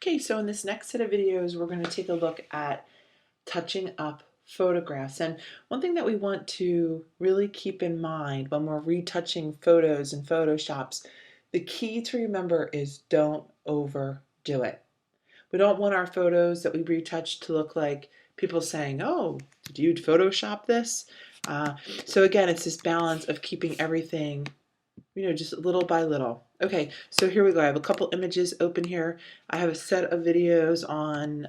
Okay, so in this next set of videos, we're going to take a look at touching up photographs. And one thing that we want to really keep in mind when we're retouching photos in Photoshops, the key to remember is don't overdo it. We don't want our photos that we retouch to look like people saying, oh, did you Photoshop this? So again, it's this balance of keeping everything just little by little. Okay, so here we go. I have a couple images open here. I have a set of videos on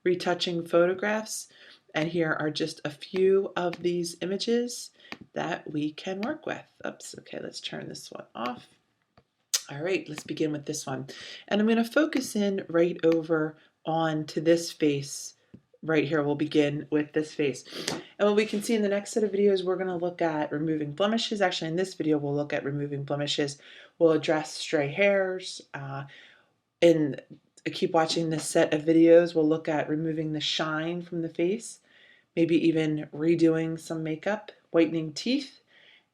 retouching photographs, and here are just a few of these images that we can work with. Oops, okay, let's turn this one off. All right, let's begin with this one. And I'm going to focus in right over on to this face right here. We'll begin with this face. And what we can see in the next set of videos, we're going to look at removing blemishes. Actually, in this video, we'll look at removing blemishes. We'll address stray hairs. And keep watching this set of videos. We'll look at removing the shine from the face, maybe even redoing some makeup, whitening teeth.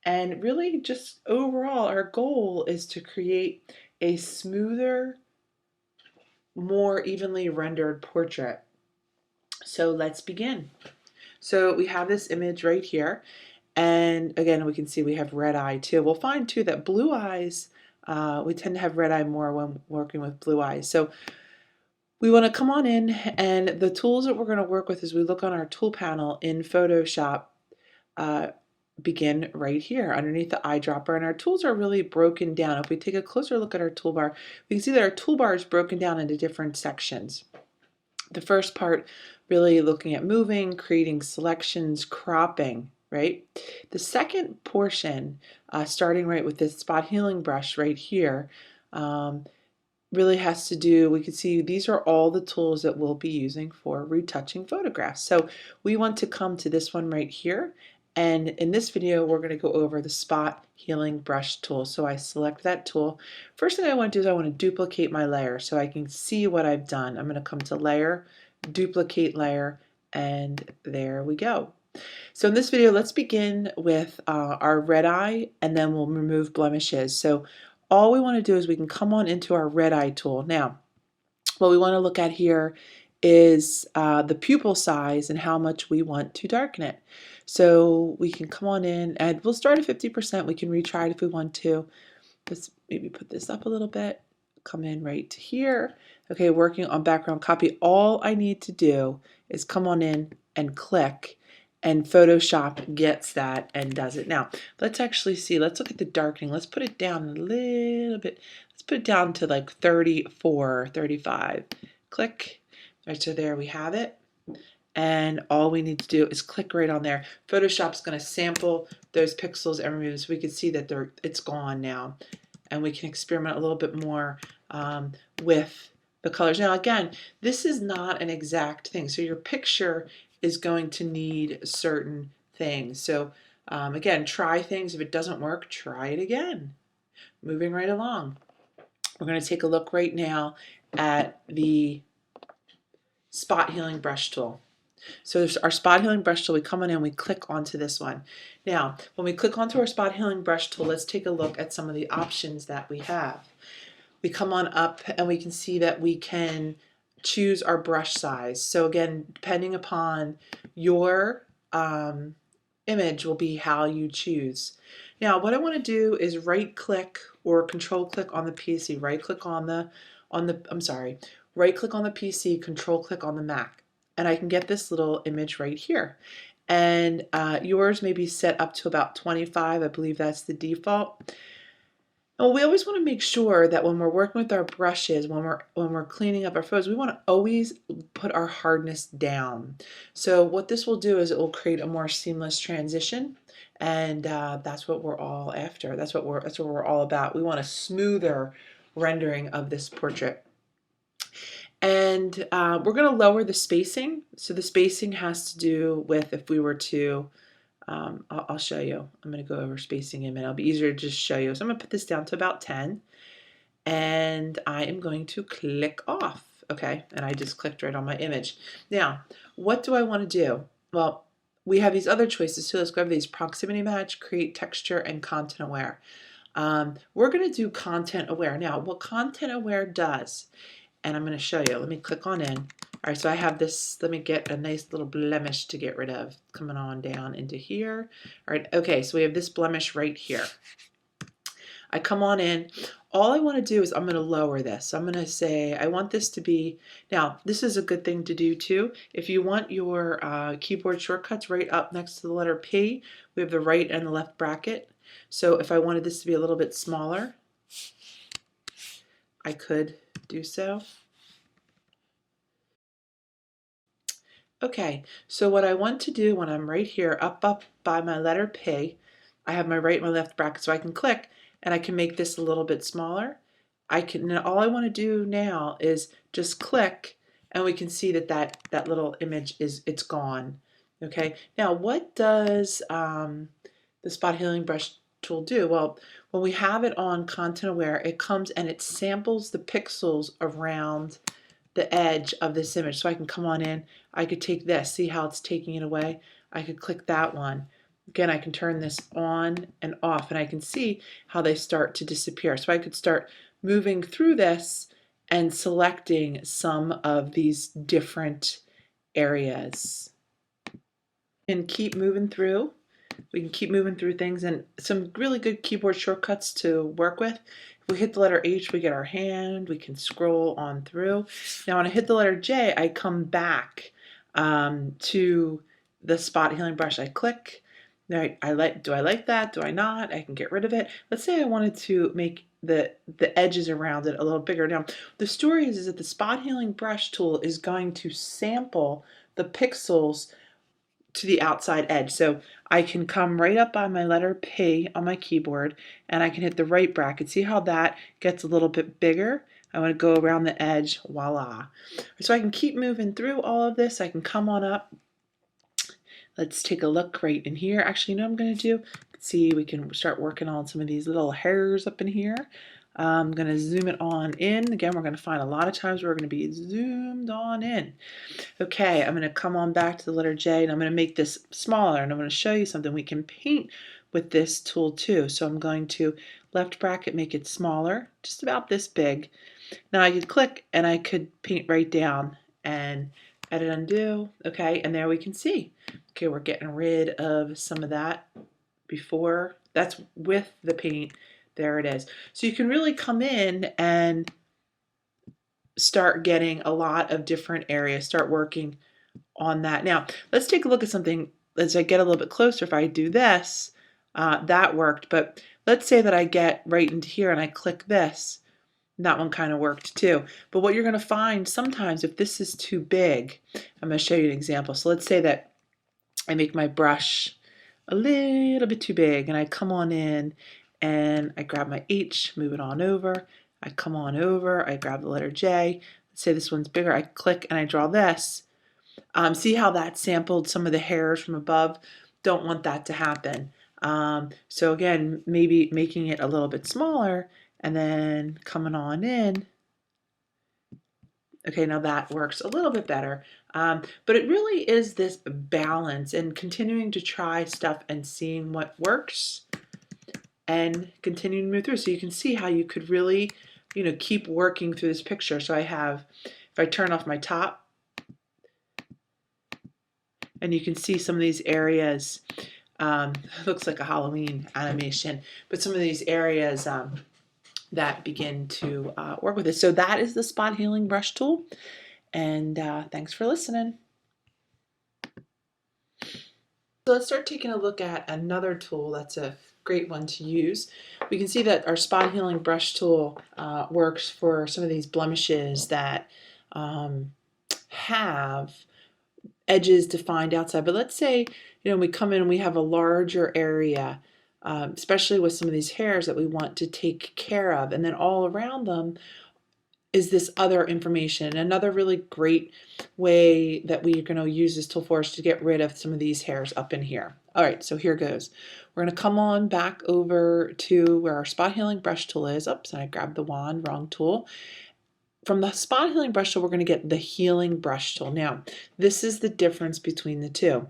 And really just overall, our goal is to create a smoother, more evenly rendered portrait. So let's begin. So we have this image right here. And again, we can see we have red eye too. We'll find too that blue eyes, we tend to have red eye more when working with blue eyes. So we want to come on in, and the tools that we're going to work with as we look on our tool panel in Photoshop begin right here underneath the eyedropper, and our tools are really broken down. If we take a closer look at our toolbar, we can see that our toolbar is broken down into different sections. The first part really looking at moving, creating selections, cropping, right? The second portion, starting right with this spot healing brush right here, really has to do, we can see these are all the tools that we'll be using for retouching photographs. So we want to come to this one right here. And in this video, we're going to go over the spot healing brush tool. So I select that tool. First thing I want to do is I want to duplicate my layer so I can see what I've done. I'm going to come to layer, duplicate layer, and there we go. So in this video, let's begin with our red eye, and then we'll remove blemishes. So all we want to do is we can come on into our red eye tool. Now, what we want to look at here is the pupil size and how much we want to darken it. So we can come on in, and we'll start at 50%. We can retry it if we want to. Let's maybe put this up a little bit. Come in right to here. Okay, working on background copy. All I need to do is come on in and click, and Photoshop gets that and does it. Now, let's actually see. Let's look at the darkening. Let's put it down a little bit. Let's put it down to like 34, 35. Click. Right, so there we have it. And all we need to do is click right on there. Photoshop's going to sample those pixels and remove them, so we can see that it's gone now. And we can experiment a little bit more with the colors. Now again, this is not an exact thing. So your picture is going to need certain things. So again, try things. If it doesn't work, try it again. Moving right along. We're going to take a look right now at the spot healing brush tool. So there's our spot healing brush tool. We come on in, we click onto this one. Now, when we click onto our spot healing brush tool, let's take a look at some of the options that we have. We come on up and we can see that we can choose our brush size. So again, depending upon your image will be how you choose. Now, what I want to do is right click or control click on the PC. Right click on the right click on the PC, control click on the Mac. And I can get this little image right here. And yours may be set up to about 25. I believe that's the default. And we always want to make sure that when we're working with our brushes, when we're cleaning up our photos, we want to always put our hardness down. So what this will do is it will create a more seamless transition, and that's what we're all after. That's what we're all about. We want a smoother rendering of this portrait. And we're going to lower the spacing. So the spacing has to do with if we were to, I'll show you. I'm going to go over spacing in a minute. It'll be easier to just show you. So I'm going to put this down to about 10. And I am going to click off. Okay, and I just clicked right on my image. Now, what do I want to do? Well, we have these other choices too. Let's go over these: proximity match, create texture, and content aware. We're going to do content aware. Now, what content aware does, and I'm going to show you. Let me click on in. All right, so I have this, let me get a nice little blemish to get rid of. Coming on down into here. All right, okay, so we have this blemish right here. I come on in. All I want to do is I'm going to lower this. So I'm going to say I want this to be, now this is a good thing to do too. If you want your keyboard shortcuts right up next to the letter P, we have the right and the left bracket. So if I wanted this to be a little bit smaller, I could do so. Okay, so what I want to do when I'm right here up by my letter P, I have my right and my left bracket, so I can click and I can make this a little bit smaller. I can, all I want to do now is just click and we can see that that little image it's gone. Okay, now what does the spot healing brush tool do? Well, when we have it on content aware, it comes and it samples the pixels around the edge of this image. So I can come on in, I could take this, see how it's taking it away? I could click that one. Again, I can turn this on and off and I can see how they start to disappear. So I could start moving through this and selecting some of these different areas. And keep moving through. We can keep moving through things, and some really good keyboard shortcuts to work with. If we hit the letter H, we get our hand. We can scroll on through. Now when I hit the letter J, I come back to the spot healing brush. I click. Now do I like that? Do I not? I can get rid of it. Let's say I wanted to make the edges around it a little bigger. Now the story is that the spot healing brush tool is going to sample the pixels to the outside edge. So I can come right up by my letter P on my keyboard and I can hit the right bracket. See how that gets a little bit bigger? I want to go around the edge, voila. So I can keep moving through all of this. I can come on up. Let's take a look right in here. Actually, you know what I'm going to do? See, we can start working on some of these little hairs up in here. I'm going to zoom it on in. Again, we're going to find a lot of times we're going to be zoomed on in. Okay, I'm going to come on back to the letter J and I'm going to make this smaller and I'm going to show you something. We can paint with this tool too. So I'm going to left bracket, make it smaller, just about this big. Now I could click and I could paint right down and edit undo. Okay, and there we can see. Okay, we're getting rid of some of that before. That's with the paint. There it is. So you can really come in and start getting a lot of different areas, start working on that. Now, let's take a look at something as I get a little bit closer. If I do this, that worked, but let's say that I get right into here and I click this. That one kind of worked too. But what you're going to find sometimes if this is too big, I'm going to show you an example. So let's say that I make my brush a little bit too big and I come on in and I grab my H, move it on over. I come on over, I grab the letter J. Let's say this one's bigger. I click and I draw this. See how that sampled some of the hairs from above? Don't want that to happen. So again, maybe making it a little bit smaller and then coming on in. Okay, now that works a little bit better. But it really is this balance and continuing to try stuff and seeing what works and continuing to move through. So you can see how you could really, keep working through this picture. So I have, if I turn off my top, and you can see some of these areas, looks like a Halloween animation, but some of these areas that begin to work with it. So that is the spot healing brush tool. And thanks for listening. So let's start taking a look at another tool that's a great one to use. We can see that our spot healing brush tool works for some of these blemishes that have edges defined outside. But let's say, we come in and we have a larger area, especially with some of these hairs that we want to take care of. And then all around them is this other information. Another really great way that we're going to use this tool for is to get rid of some of these hairs up in here. All right, so here goes. We're going to come on back over to where our spot healing brush tool is. Oops, and I grabbed the wand, wrong tool. From the spot healing brush tool, we're going to get the healing brush tool. Now, this is the difference between the two.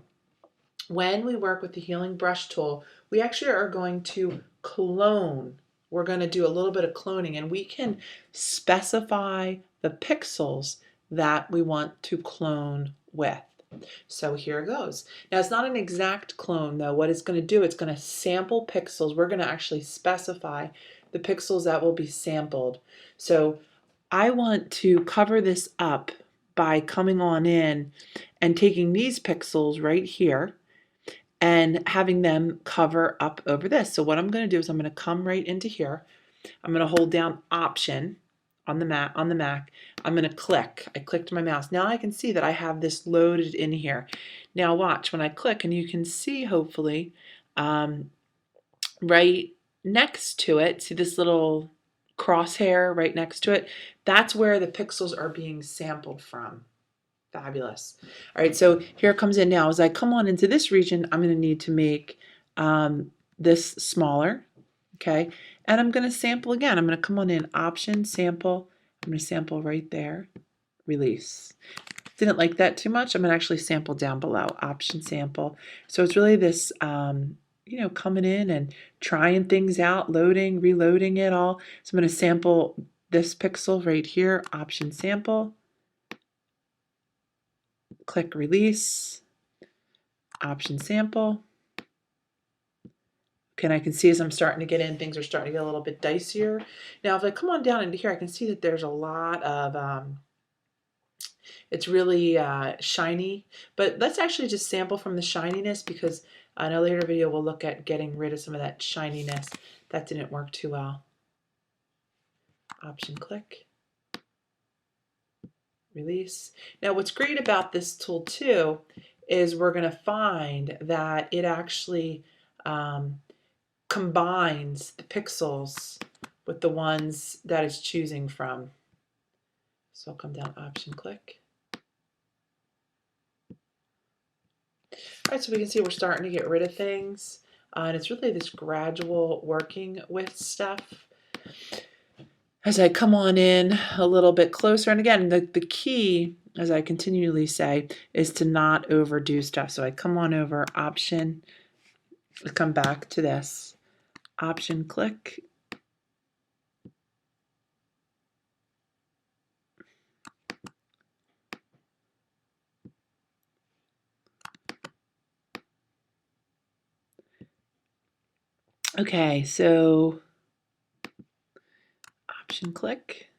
When we work with the healing brush tool, we actually are going to clone we're going to do a little bit of cloning, and we can specify the pixels that we want to clone with. So here it goes. Now it's not an exact clone though. What it's going to do, it's going to sample pixels. We're going to actually specify the pixels that will be sampled. So I want to cover this up by coming on in and taking these pixels right here and having them cover up over this. So what I'm going to do is I'm going to come right into here. I'm going to hold down Option on the Mac. I'm going to click. I clicked my mouse. Now I can see that I have this loaded in here. Now watch when I click, and you can see hopefully right next to it. See this little crosshair right next to it? That's where the pixels are being sampled from. Fabulous. All right, so here it comes in now. As I come on into this region, I'm going to need to make this smaller, okay? And I'm going to sample again. I'm going to come on in, Option, Sample. I'm going to sample right there, Release. Didn't like that too much. I'm going to actually sample down below, Option, Sample. So it's really this, you know, coming in and trying things out, loading, reloading it all. So I'm going to sample this pixel right here, Option, Sample. Click Release, Option, Sample. Okay, and I can see as I'm starting to get in, things are starting to get a little bit dicier. Now, if I come on down into here, I can see that there's a lot of, it's really shiny. But let's actually just sample from the shininess, because in a later video, we'll look at getting rid of some of that shininess. That didn't work too well. Option, click. Release. Now what's great about this tool too is we're going to find that it actually combines the pixels with the ones that it's choosing from. So I'll come down, Option, click. All right, so we can see we're starting to get rid of things, and it's really this gradual working with stuff. As I come on in a little bit closer, and again, the key, as I continually say, is to not overdo stuff. So I come on over, Option, come back to this, Option, click. Okay, so Option, click.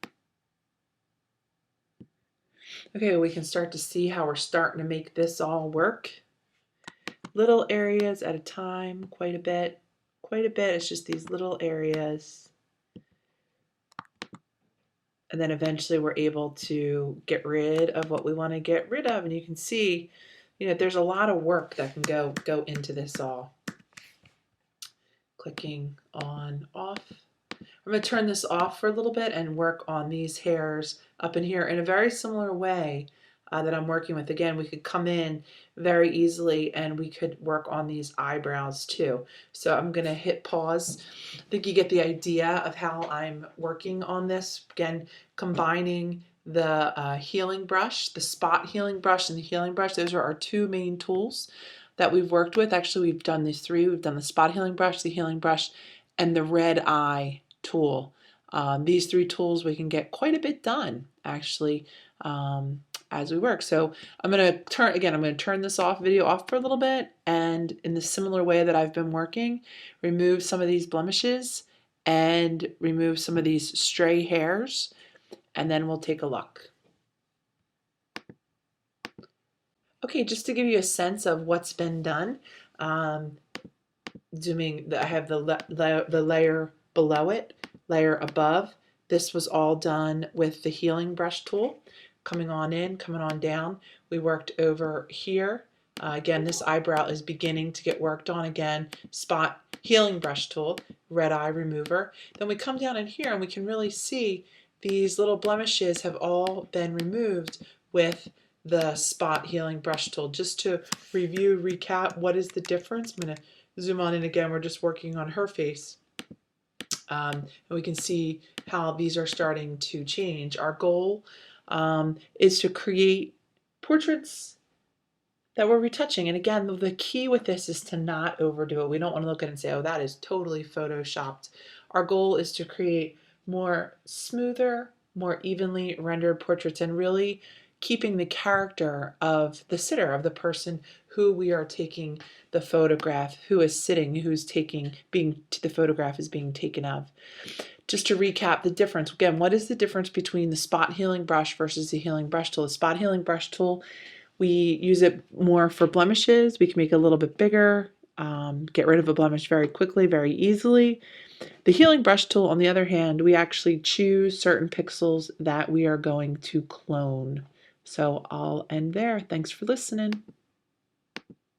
Okay, we can start to see how we're starting to make this all work. Little areas at a time, quite a bit. It's just these little areas. And then eventually we're able to get rid of what we want to get rid of. And you can see, you know, there's a lot of work that can go into this all. Clicking on off. I'm going to turn this off for a little bit and work on these hairs up in here in a very similar way that I'm working with. Again, we could come in very easily and we could work on these eyebrows too. So I'm going to hit pause. I think you get the idea of how I'm working on this. Again, combining the healing brush, the spot healing brush and the healing brush. Those are our two main tools that we've worked with. Actually, we've done these three. We've done the spot healing brush, the healing brush, and the Redeye tool. These three tools, we can get quite a bit done actually as we work. So I'm going to turn this video off for a little bit, and in the similar way that I've been working, remove some of these blemishes and remove some of these stray hairs, and then we'll take a look. Okay, just to give you a sense of what's been done, zooming, I have the layer below it, layer above. This was all done with the healing brush tool. Coming on in, coming on down. We worked over here. Again, this eyebrow is beginning to get worked on again. Spot healing brush tool, Redeye remover. Then we come down in here and we can really see these little blemishes have all been removed with the spot healing brush tool. Just to review, recap, what is the difference? I'm going to zoom on in again. We're just working on her face. And we can see how these are starting to change. Our goal is to create portraits that we're retouching. And again, the key with this is to not overdo it. We don't want to look at it and say, oh, that is totally photoshopped. Our goal is to create more smoother, more evenly rendered portraits and really keeping the character of the sitter, of the person who we are taking the photograph, who is sitting, who's taking, the photograph is being taken of. Just to recap the difference, again, what is the difference between the spot healing brush versus the healing brush tool? The spot healing brush tool, we use it more for blemishes. We can make it a little bit bigger, get rid of a blemish very quickly, very easily. The healing brush tool, on the other hand, we actually choose certain pixels that we are going to clone. So I'll end there. Thanks for listening.